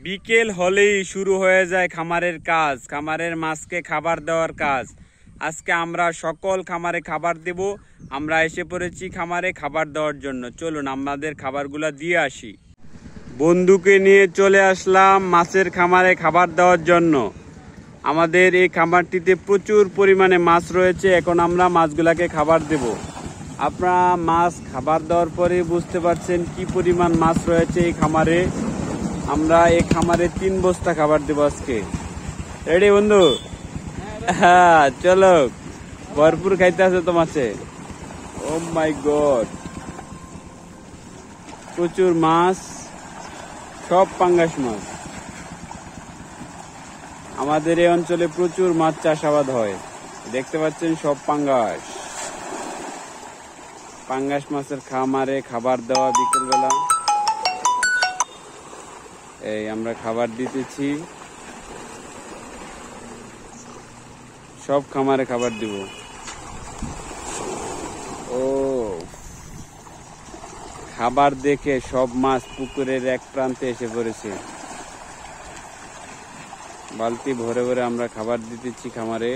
বিকেল হলেই শুরু হয়ে যায় খামারের কাজ, খামারের মাছকে খাবার দেওয়ার কাজ। আজকে আমরা সকল খামারে খাবার দেব। আমরা এসে পড়েছি খামারে খাবার দেওয়ার জন্য। চলুন আমাদের খাবারগুলা দিয়ে আসি। বন্ধুকে নিয়ে চলে আসলাম মাছের খামারে খাবার দেওয়ার জন্য। আমাদের এই খামারটিতে প্রচুর পরিমাণে মাছ রয়েছে। এখন আমরা মাছগুলাকে খাবার দেব। আপনারা মাছ খাবার দেওয়ার পরে বুঝতে পারছেন কি পরিমাণ মাছ রয়েছে এই খামারে। আমরা এই খামারে 3 বস্তা খাবার দেবো আজকে। রেডি বন্ধু? হ্যাঁ চলো, ভরপুর খাইতে আছে তো মাছে। ও মাই গড, প্রচুর মাছ, সব পাঙ্গাস মাছ। আমাদের এই অঞ্চলে প্রচুর মাছ চাষাবাদ হয়, দেখতে পাচ্ছেন সব পাঙ্গাস। পাঙ্গাস মাছের খামারে খাবার দেওয়া বিকেলবেলা। এই আমরা খাবার দিতেছি, সব খামারে খাবার দিব। ও খাবার দেখে সব মাছ পুকুরের এক প্রান্তে এসে পড়েছে। বালতি ভরে ভরে আমরা খাবার দিতেছি খামারে।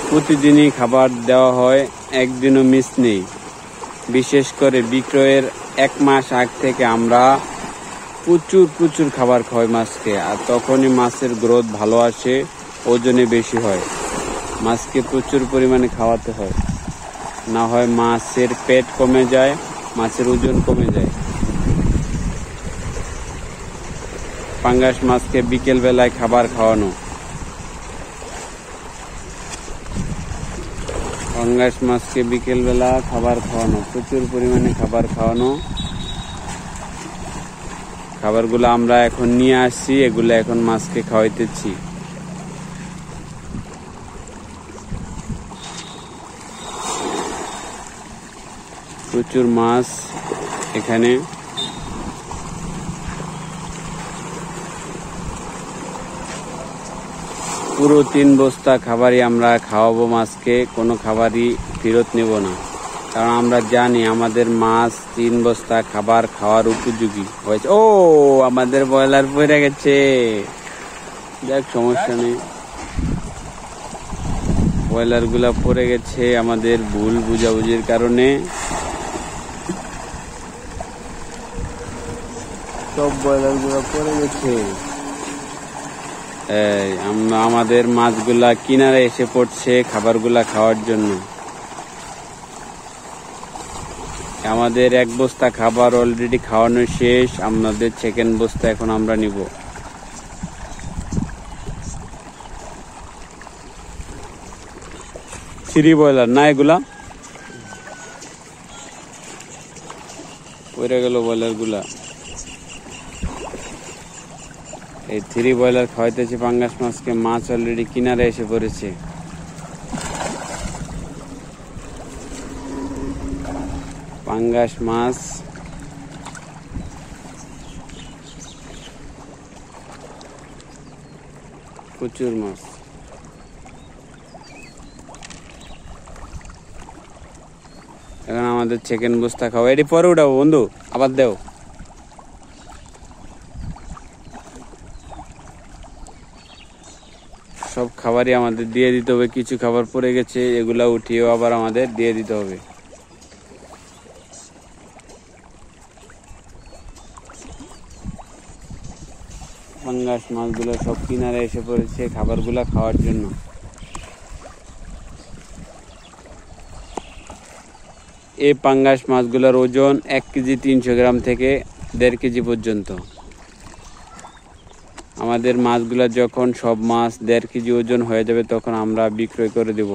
প্রতিদিনই খাবার দেওয়া হয়, একদিনও মিস নেই। বিশেষ করে বিক্রয়ের 1 মাস আগ থেকে আমরা প্রচুর খাবার খাওয়াই মাছকে, আর তখনই মাছের গ্রোথ ভালো আসে, ওজনে বেশি হয়। মাছকে প্রচুর পরিমাণে খাওয়াতে হয়, না হয় মাছের পেট কমে যায়, মাছের ওজন কমে যায়। পাঙ্গাস মাছকে বিকেল বেলায় খাবার খাওয়ানো। পাঙ্গাস মাছকে বিকেল বেলা খাবার খাওয়ানো, প্রচুর পরিমাণে খাবার খাওয়ানো। খাবারগুলো আমরা এখন নিয়ে আসছি, এগুলো এখন মাছকে খাওয়াইতেছি। প্রচুর মাছ এখানে। পুরো 3 বস্তা খাবারই আমরা খাওয়াবো মাছকে, কোনো খাবারই ফেরত নেব না। কারণ আমরা জানি আমাদের মাছ 3 বস্তা খাবার খাওয়ার উপযোগী হয়েছে। ও আমাদের ব্রয়লার পড়ে গেছে, যাক সমস্যা নেই। ব্রয়লার গুলা পড়ে গেছে আমাদের ভুল বুঝাবুঝির কারণে। সব ব্রয়লার গুলা পড়ে গেছে। আমাদের মাছগুলা কিনারে এসে পড়ছে খাবারগুলা খাওয়ার জন্য। আমাদের 1 বস্তা খাবার অলরেডি খাওয়ানো শেষ। আমাদের 2nd বস্তা এখন আমরা নিব। থ্রি ব্রয়লার না এগুলা, পড়ে গেল ব্রয়লার গুলা। এই 3 ব্রয়লার খাওয়াইতেছি পাঙ্গাস মাছকে। মাছ অলরেডি কিনারে এসে পড়েছে। পাঙ্গাস মাছ প্রচুর মাছ। এখন আমাদের 2nd বস্তা খাওয়া। এটি পরে উঠাবো বন্ধু, আবার দেও। সব খাবারই আমাদের দিয়ে দিতে হবে। কিছু খাবার পড়ে গেছে, এগুলা উঠিয়েও আবার আমাদের দিয়ে দিতে হবে। পাঙ্গাস মাছগুলো সব কিনারে এসে পড়েছে খাবারগুলা খাওয়ার জন্য। এই পাঙ্গাস মাছগুলোর ওজন 1 কেজি 300 গ্রাম থেকে 1.5 কেজি পর্যন্ত। আমাদের মাছগুলা যখন সব মাছ 1.5 কেজি ওজন হয়ে যাবে তখন আমরা বিক্রয় করে দেব।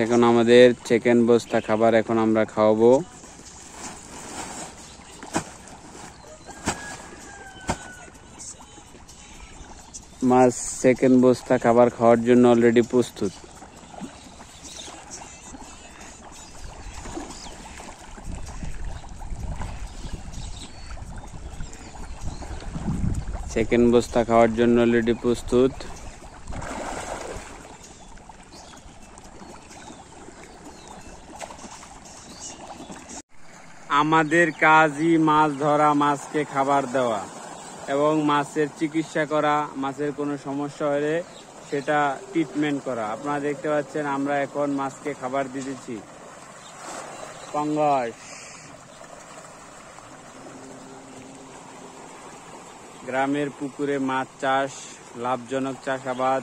এখন আমাদের 2nd বস্তা খাবার এখন আমরা খাওয়াবো। মাছ 2nd বস্তা খাবার খাওয়ার জন্য অলরেডি প্রস্তুত। সেকেন্ড বস্তা খাওয়ার জন্য অলরেডি প্রস্তুত। আমাদের কাজই মাছ ধরা, মাছকে খাবার দেওয়া এবং মাছের চিকিৎসা করা, মাছের কোনো সমস্যা হলে সেটা ট্রিটমেন্ট করা। আপনারা দেখতে পাচ্ছেন আমরা এখন মাছকে খাবার দিতেছি। পাঙ্গাস গ্রামের পুকুরে মাছ চাষ লাভজনক চাষাবাদ।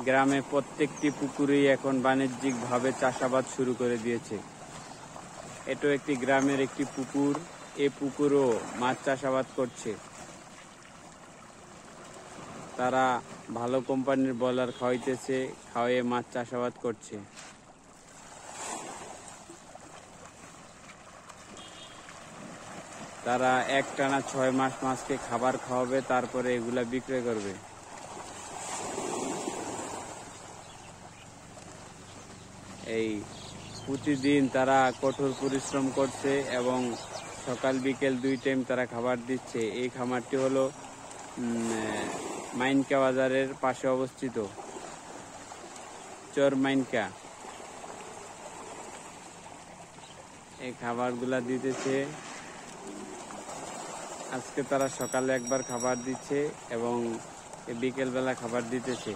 গ্রামে প্রত্যেকটি পুকুরেই এখন বাণিজ্যিকভাবে চাষাবাদ শুরু করে দিয়েছে। এটা একটি গ্রামের একটি পুকুর, এই পুকুরও মাছ চাষাবাদ করছে। তারা ভালো কোম্পানির ব্রয়লার খাওয়াইতেছে, খাওয়াইয়ে মাছ চাষাবাদ করছে। তারা একটানা 6 মাস মাছকে খাবার খাওয়াবে, তারপরে এগুলা বিক্রয় করবে। এই প্রতিদিন তারা কঠোর পরিশ্রম করছে এবং সকাল বিকেল 2 টাইম তারা খাবার দিচ্ছে। এই খামারটি হলো মাইনকা বাজারের পাশে অবস্থিত, চর মাইনকা। এই খাবারগুলা দিতেছে। আজকে তারা সকালে একবার খাবার দিচ্ছে এবং বিকেল বেলা খাবার দিতেছে।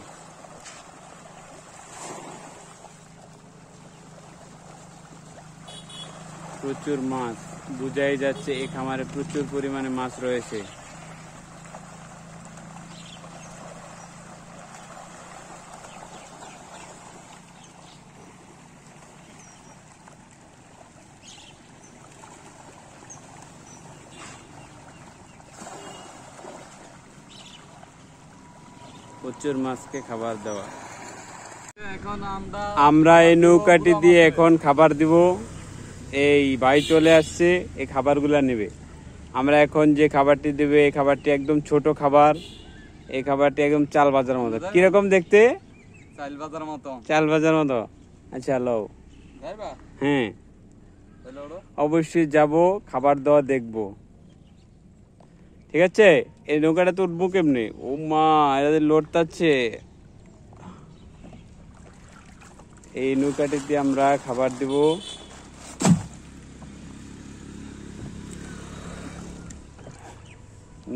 প্রচুর মাছ, বোঝাই যাচ্ছে এই খামারে প্রচুর পরিমাণে মাছ রয়েছে। প্রচুর মাছকে খাবার দেওয়া। এখন আমরা এই নৌকাটি দিয়ে এখন খাবার দিব। এই ভাই চলে আসছে, এই খাবারগুলা নেবে। আমরা এখন যে খাবারটি দেবে, এই খাবারটি একদম ছোট খাবার। এই খাবারটি একদম চাল ভাজার মতো। কিরকম দেখতে? চাল ভাজার মতো। চাল ভাজার মতো। আচ্ছা লও। হ্যাঁ, অবশ্যই যাব, খাবার দেওয়া দেখবো। ঠিক আছে, এই নৌকাটা তো উঠবো কেমনি? ও মা, এদের লড়তাচ্ছে। এই নৌকাটি দিয়ে আমরা খাবার দিব।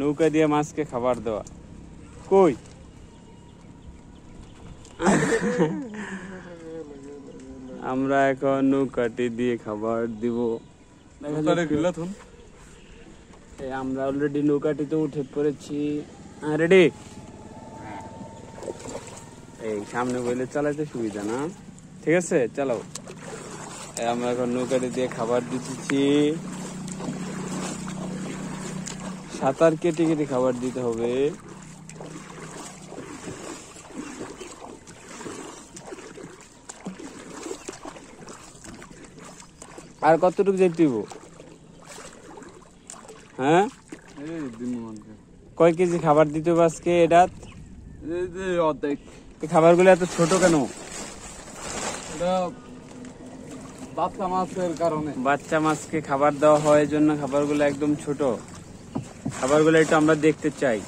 নৌকা দিয়ে মাছকে খাবার দেওয়া। কই আমরা এখন নৌকাটি দিয়ে খাবার দিব। আমরা অলরেডি নৌকাটিতে উঠে পড়েছি। রেডি? এই সামনে বইলে চালাইতে সুবিধা না। ঠিক আছে, চালাও। আমরা এখন নৌকাটি দিয়ে খাবার দিতেছি। সাঁতার কেটে কেটে খাবার দিতে হবে। আর কতটুকু যেতে দিব? হ্যাঁ, কয় কেজি খাবার দিতে হবে আজকে? এটা অর্ধেক। এই খাবারগুলো এত ছোট কেন? বাচ্চা মাছের কারণে। বাচ্চা মাছকে খাবার দেওয়া হয়, এই জন্য খাবারগুলো একদম ছোট। খাবারগুলো একটু আমরা দেখতে চাই।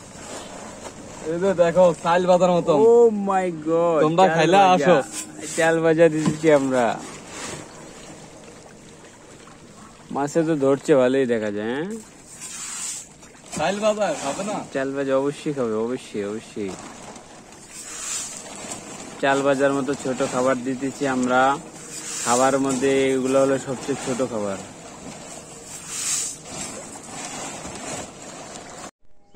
এই যে দেখো, চাল ভাজার মতো। ও মাই গড, তোমরা খাইলা আসো। চাল ভাজা দিতেছি আমরা। মাছে তো ধরছে, ভালোই দেখা যায়। হ্যাঁ, চাল ভাজা খাবে না? চাল ভাজা অবশ্যই খাবে, অবশ্যই অবশ্যই। চাল ভাজার মতো ছোট খাবার দিতেছি আমরা। খাবার মধ্যে এগুলো হলো সবচেয়ে ছোট খাবার।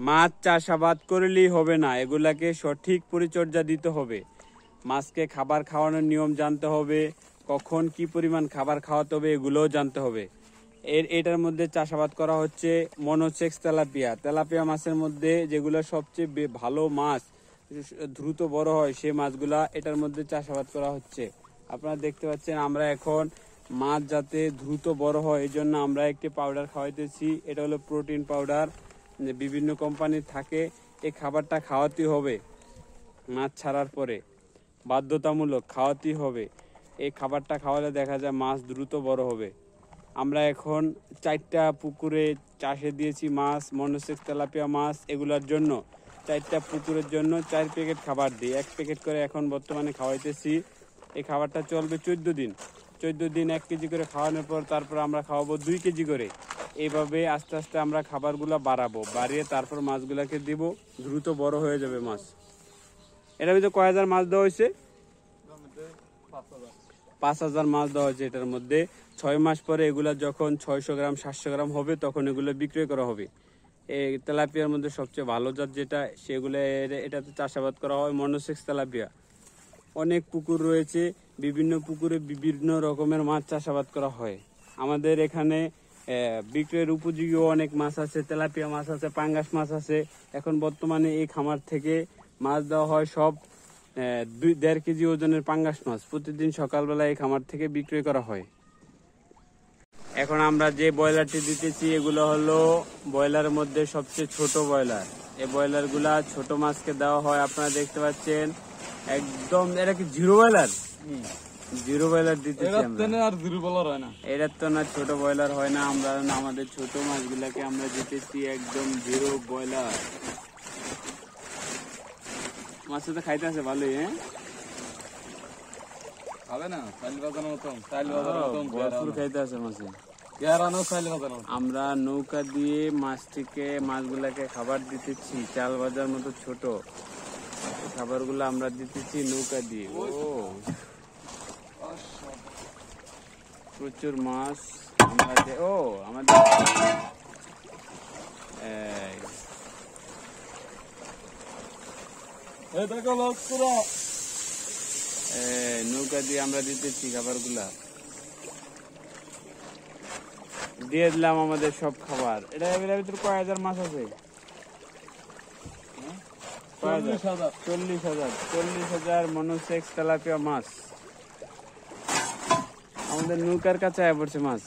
মাছ চাষাবাদ করলেই হবে না, এগুলাকে সঠিক পরিচর্যা দিতে হবে। মাছকে খাবার খাওয়ানোর নিয়ম জানতে হবে, কখন কি পরিমাণ খাবার খাওয়াতে হবে এগুলোও জানতে হবে। এটার মধ্যে চাষাবাদ করা হচ্ছে মনোসেক্স তেলাপিয়া। তেলাপিয়া মাছের মধ্যে যেগুলো সবচেয়ে ভালো মাছ, দ্রুত বড় হয়, সেই মাছগুলা এটার মধ্যে চাষাবাদ করা হচ্ছে। আপনারা দেখতে পাচ্ছেন আমরা এখন মাছ যাতে দ্রুত বড় হয় এই জন্য আমরা একটি পাউডার খাওয়াইতেছি। এটা হলো প্রোটিন পাউডার, বিভিন্ন কোম্পানির থাকে। এই খাবারটা খাওয়াতেই হবে, মাছ ছাড়ার পরে বাধ্যতামূলক খাওয়াতেই হবে। এই খাবারটা খাওয়ালে দেখা যায় মাছ দ্রুত বড় হবে। আমরা এখন 4টা পুকুরে চাষে দিয়েছি মাছ, মনোসেক্স তেলাপিয়া মাছ। এগুলোর জন্য 4টা পুকুরের জন্য 4 প্যাকেট খাবার দিই। 1 প্যাকেট করে এখন বর্তমানে খাওয়াইতেছি। এই খাবারটা চলবে 14 দিন। 14 দিন 1 কেজি করে খাওয়ানোর পর তারপর আমরা খাওয়াবো 2 কেজি করে। এইভাবে আস্তে আস্তে আমরা খাবারগুলো বাড়াবো, বাড়িয়ে তারপর মাছগুলাকে দিব, দ্রুত বড় হয়ে যাবে মাছ। এটার ভিতরে কয় হাজার মাছ দেওয়া হয়েছে? 5,000 মাছ দেওয়া হয়েছে এটার মধ্যে। 6 মাস পরে এগুলা যখন 600 গ্রাম 700 গ্রাম হবে তখন এগুলো বিক্রয় করা হবে। এই তেলাপিয়ার মধ্যে সবচেয়ে ভালো জাত যেটা, সেগুলো এটাতে চাষাবাদ করা হয় মনোসেক্স তেলাপিয়া। অনেক পুকুর রয়েছে, বিভিন্ন পুকুরে বিভিন্ন রকমের মাছ চাষাবাদ করা হয়। আমাদের এখানে বিক্রয়ের উপযোগী অনেক মাছ আছে, তেলাপিয়া মাছ আছে, পাঙ্গাস মাছ আছে। এখন বর্তমানে এই খামার থেকে মাছ দেওয়া হয় সব 1.5 কেজি ওজনের পাঙ্গাস মাছ প্রতিদিন সকালবেলা এই খামার থেকে বিক্রয় করা হয়। এখন আমরা যে ব্রয়লারটি দিতেছি এগুলো হলো ব্রয়লারের মধ্যে সবচেয়ে ছোট ব্রয়লার। এই ব্রয়লার গুলা ছোট মাছকে দেওয়া হয়। আপনারা দেখতে পাচ্ছেন একদম, এটা কি জিরো ব্রয়লার? জিরো ব্রয়লার দিতেছি আমরা। আর জিরো বলার হয় না, এটার তো না ছোট ব্রয়লার হয় না, আমরা আমাদের ছোট মাছগুলাকে আমরা দিতেছি একদম জিরো ব্রয়লার। মাছটা তো খাইতে আছে ভালোই, হ্যাঁ খাবে না চাইল বাজানোর মতন, চাইল বাজানোর মতন ভরপুর খাইতে আছে মাছে। পেয়ারানো চাইল বাজানোর মতন। আমরা নৌকা দিয়ে মাছগুলাকে খাবার দিতেছি, চাল বাজার মতো ছোট খাবারগুলো আমরা দিতেছি নৌকা দিয়ে। ও প্রচুর মাছ আমরা ও আমাদের এই দেখো লোকরা, নৌকা দিয়ে আমরা দিতেছি খাবারগুলা, দিয়ে দিলাম আমাদের সব খাবার। এটা এর ভিতরে কয় হাজার মাছ আছে? 40,000 মনোসেক্স তেলাপিয়া মাছ আমাদের নৌকার কাছে আয়া পড়ছে মাছ।